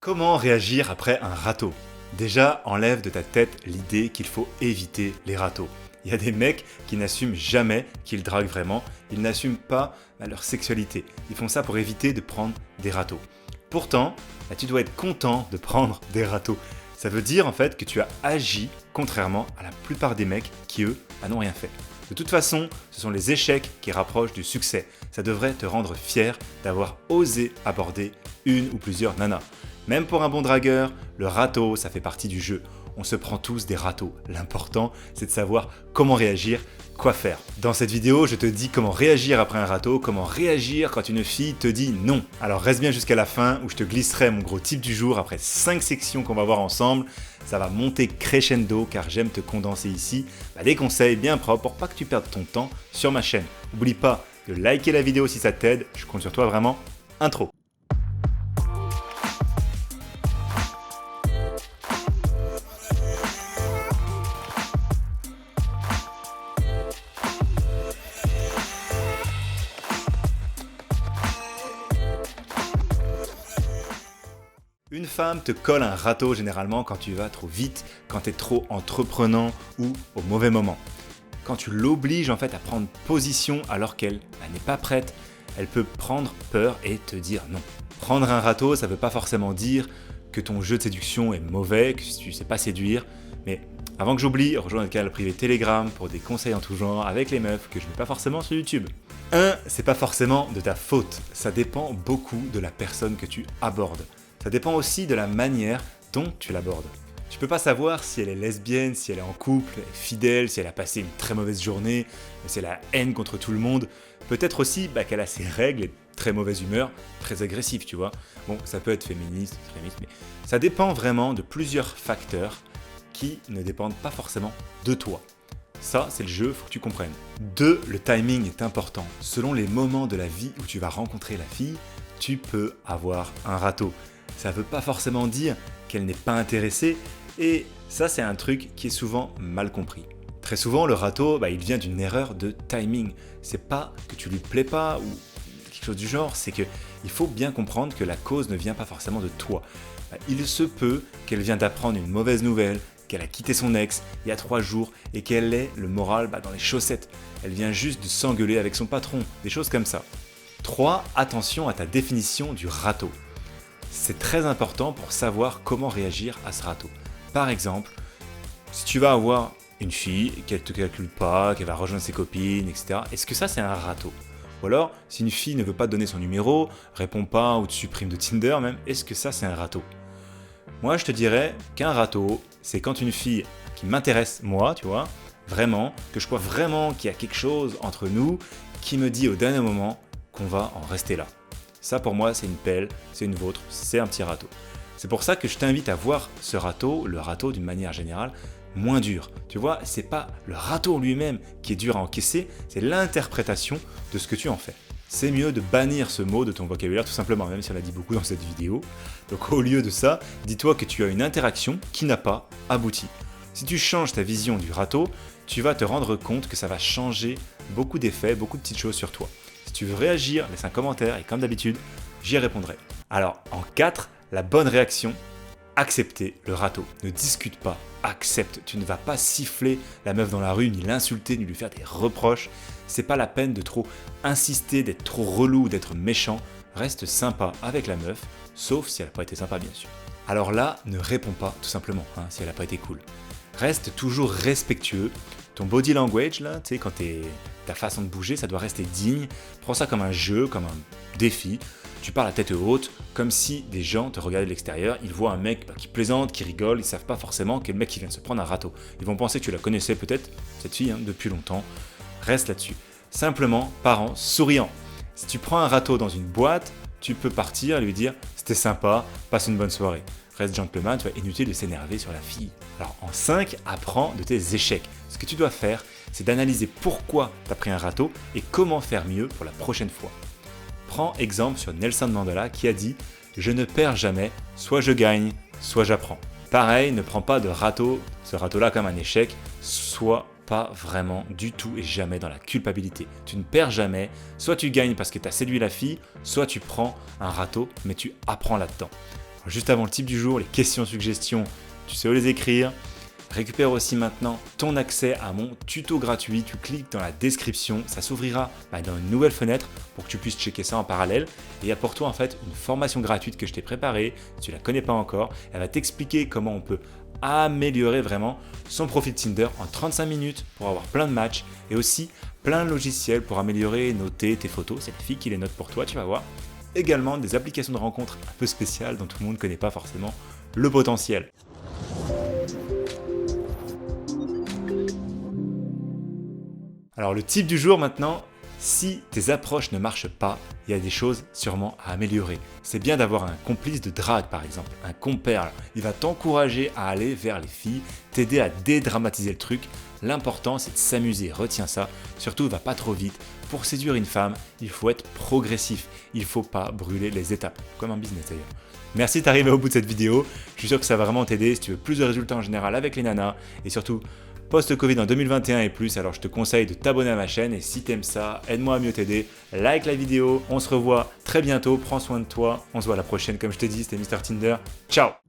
Comment réagir après un râteau? Déjà, enlève de ta tête l'idée qu'il faut éviter les râteaux. Il y a des mecs qui n'assument jamais qu'ils draguent vraiment, ils n'assument pas leur sexualité. Ils font ça pour éviter de prendre des râteaux. Pourtant, tu dois être content de prendre des râteaux. Ça veut dire en fait que tu as agi contrairement à la plupart des mecs qui eux n'ont rien fait. De toute façon, ce sont les échecs qui rapprochent du succès. Ça devrait te rendre fier d'avoir osé aborder une ou plusieurs nanas. Même pour un bon dragueur, le râteau, ça fait partie du jeu. On se prend tous des râteaux. L'important, c'est de savoir comment réagir, quoi faire. Dans cette vidéo, je te dis comment réagir après un râteau, comment réagir quand une fille te dit non. Alors reste bien jusqu'à la fin où je te glisserai mon gros tip du jour après 5 sections qu'on va voir ensemble. Ça va monter crescendo car j'aime te condenser ici des conseils bien propres pour pas que tu perdes ton temps sur ma chaîne. N'oublie pas de liker la vidéo si ça t'aide, je compte sur toi vraiment. Intro. Une femme te colle un râteau généralement quand tu vas trop vite, quand tu es trop entreprenant ou au mauvais moment. Quand tu l'obliges en fait à prendre position alors qu'elle n'est pas prête, elle peut prendre peur et te dire non. Prendre un râteau, ça ne veut pas forcément dire que ton jeu de séduction est mauvais, que tu ne sais pas séduire, mais avant que j'oublie, rejoins le canal privé Telegram pour des conseils en tout genre avec les meufs que je ne mets pas forcément sur YouTube. C'est pas forcément de ta faute, ça dépend beaucoup de la personne que tu abordes. Ça dépend aussi de la manière dont tu l'abordes. Tu peux pas savoir si elle est lesbienne, si elle est en couple, elle est fidèle, si elle a passé une très mauvaise journée, si elle a haine contre tout le monde. Peut-être aussi qu'elle a ses règles et très mauvaise humeur, très agressive, tu vois. Bon, ça peut être féministe, extrémiste, mais ça dépend vraiment de plusieurs facteurs qui ne dépendent pas forcément de toi. Ça, c'est le jeu, faut que tu comprennes. 2. Le timing est important. Selon les moments de la vie où tu vas rencontrer la fille, tu peux avoir un râteau. Ça ne veut pas forcément dire qu'elle n'est pas intéressée, et ça c'est un truc qui est souvent mal compris. Très souvent le râteau, il vient d'une erreur de timing. C'est pas que tu lui plais pas ou quelque chose du genre, c'est qu'il faut bien comprendre que la cause ne vient pas forcément de toi. Il se peut qu'elle vienne d'apprendre une mauvaise nouvelle, qu'elle a quitté son ex il y a 3 jours et qu'elle ait le moral dans les chaussettes. Elle vient juste de s'engueuler avec son patron, des choses comme ça. 3. Attention à ta définition du râteau. C'est très important pour savoir comment réagir à ce râteau. Par exemple, si tu vas avoir une fille et qu'elle ne te calcule pas, qu'elle va rejoindre ses copines, etc., est-ce que ça c'est un râteau? Ou alors, si une fille ne veut pas te donner son numéro, répond pas ou te supprime de Tinder même, est-ce que ça c'est un râteau? Moi je te dirais qu'un râteau, c'est quand une fille qui m'intéresse moi, tu vois, vraiment, que je crois vraiment qu'il y a quelque chose entre nous, qui me dit au dernier moment qu'on va en rester là. Ça pour moi c'est une pelle, c'est une vôtre, c'est un petit râteau. C'est pour ça que je t'invite à voir ce râteau, le râteau d'une manière générale, moins dur. Tu vois, c'est pas le râteau lui-même qui est dur à encaisser, c'est l'interprétation de ce que tu en fais. C'est mieux de bannir ce mot de ton vocabulaire tout simplement, même si on l'a dit beaucoup dans cette vidéo. Donc au lieu de ça, dis-toi que tu as une interaction qui n'a pas abouti. Si tu changes ta vision du râteau, tu vas te rendre compte que ça va changer beaucoup d'effets, beaucoup de petites choses sur toi. Si tu veux réagir, laisse un commentaire et comme d'habitude, j'y répondrai. Alors, en 4, la bonne réaction, accepter le râteau. Ne discute pas, accepte. Tu ne vas pas siffler la meuf dans la rue, ni l'insulter, ni lui faire des reproches. C'est pas la peine de trop insister, d'être trop relou, d'être méchant. Reste sympa avec la meuf, sauf si elle n'a pas été sympa bien sûr. Alors là, ne réponds pas tout simplement, si elle n'a pas été cool. Reste toujours respectueux. Ton body language, là, tu sais, quand ta façon de bouger, ça doit rester digne. Prends ça comme un jeu, comme un défi. Tu parles à tête haute, comme si des gens te regardaient de l'extérieur. Ils voient un mec qui plaisante, qui rigole. Ils savent pas forcément quel mec qui vient de se prendre un râteau. Ils vont penser que tu la connaissais peut-être, cette fille, depuis longtemps. Reste là-dessus. Simplement, parent souriant. Si tu prends un râteau dans une boîte, tu peux partir et lui dire « c'était sympa, passe une bonne soirée ». Reste gentleman, tu vas inutile de s'énerver sur la fille. Alors en 5, apprends de tes échecs. Ce que tu dois faire, c'est d'analyser pourquoi tu as pris un râteau et comment faire mieux pour la prochaine fois. Prends exemple sur Nelson Mandela qui a dit « Je ne perds jamais, soit je gagne, soit j'apprends ». Pareil, ne prends pas de râteau, ce râteau-là comme un échec, sois pas vraiment du tout et jamais dans la culpabilité. Tu ne perds jamais, soit tu gagnes parce que tu as séduit la fille, soit tu prends un râteau mais tu apprends là-dedans. Alors, juste avant le tip du jour, les questions suggestions, tu sais où les écrire. Récupère aussi maintenant ton accès à mon tuto gratuit. Tu cliques dans la description, ça s'ouvrira dans une nouvelle fenêtre pour que tu puisses checker ça en parallèle. Et il y a pour toi en fait une formation gratuite que je t'ai préparée. Si tu ne la connais pas encore, elle va t'expliquer comment on peut améliorer vraiment son profil Tinder en 35 minutes pour avoir plein de matchs et aussi plein de logiciels pour améliorer et noter tes photos. C'est la fille qui les note pour toi, tu vas voir. Également des applications de rencontres un peu spéciales dont tout le monde ne connaît pas forcément le potentiel. Alors le tip du jour maintenant, si tes approches ne marchent pas, il y a des choses sûrement à améliorer. C'est bien d'avoir un complice de drague par exemple, un compère. Il va t'encourager à aller vers les filles, t'aider à dédramatiser le truc. L'important c'est de s'amuser, retiens ça. Surtout va pas trop vite. Pour séduire une femme, il faut être progressif. Il ne faut pas brûler les étapes, comme un business d'ailleurs. Merci d'être arrivé au bout de cette vidéo. Je suis sûr que ça va vraiment t'aider si tu veux plus de résultats en général avec les nanas et surtout post-Covid en 2021 et plus, alors je te conseille de t'abonner à ma chaîne et si t'aimes ça, aide-moi à mieux t'aider, like la vidéo, on se revoit très bientôt, prends soin de toi, on se voit à la prochaine comme je t'ai dit, c'était Mr Tinder, ciao.